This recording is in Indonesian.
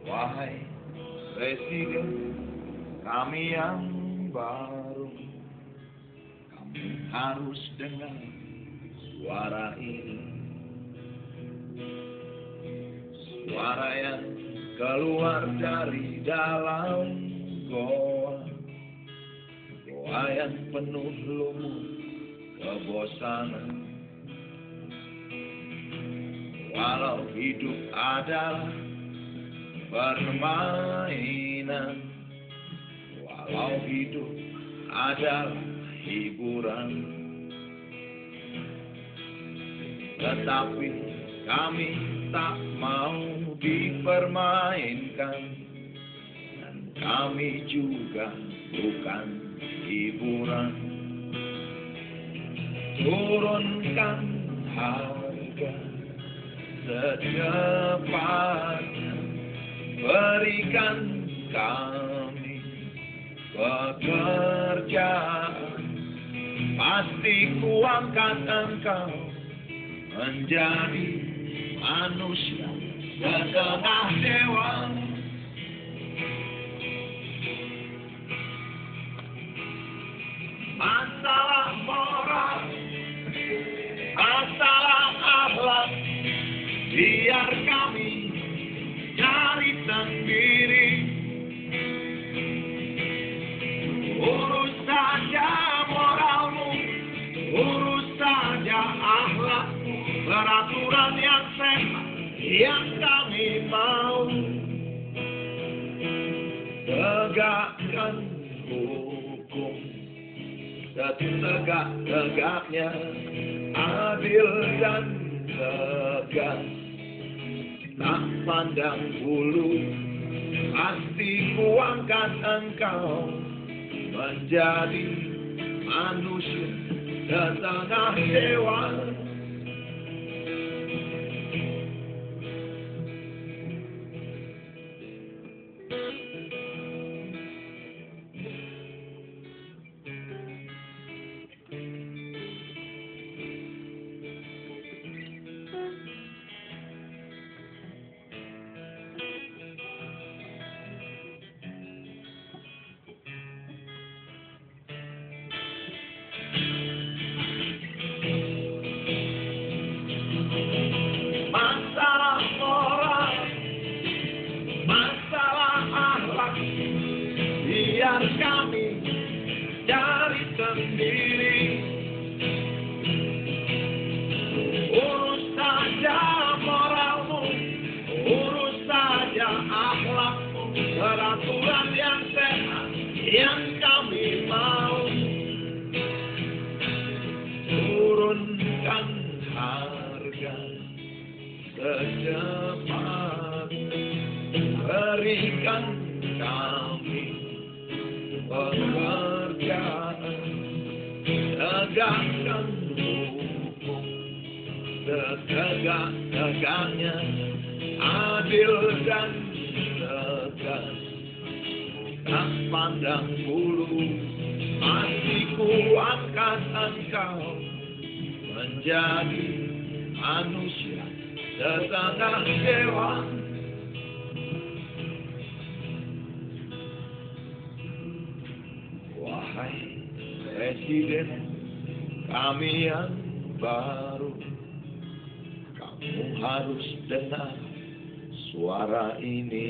Wahai Presiden kami yang baru, kamu harus dengar suara ini. Suara yang keluar dari dalam goa, goa yang penuh lumut kebosanan. Walau hidup adalah permainan, walau hidup adalah hiburan, tetapi kami tak mau dipermainkan, dan kami juga bukan hiburan. Turunkan harga secepatnya, berikan kami pekerjaan, pasti kuangkat engkau menjadi manusia setengah dewa. Masalah moral, masalah akhlak, biar kami cari sendiri. Urus saja moralmu, urus saja akhlakmu, peraturan yang sehat yang kami mau. Tegakkan hukum setegak-tegaknya, adil dan tegas, tak pandang bulu, pasti kuangkat engkau menjadi manusia setengah dewa. Masalah moral, masalah akhlak, biar kami cari sendiri. Urus saja moralmu, urus saja akhlakmu, peraturan yang sehat yang kami mau. Turunkan harga secepat, berikan kami pekerjaan, tegakkan hukum setegak-tegaknya, adil dan tegas, tak pandang bulu, pasti kuangkat engkau menjadi manusia setengah dewa. Wahai Presiden kami yang baru, kamu harus dengar suara ini.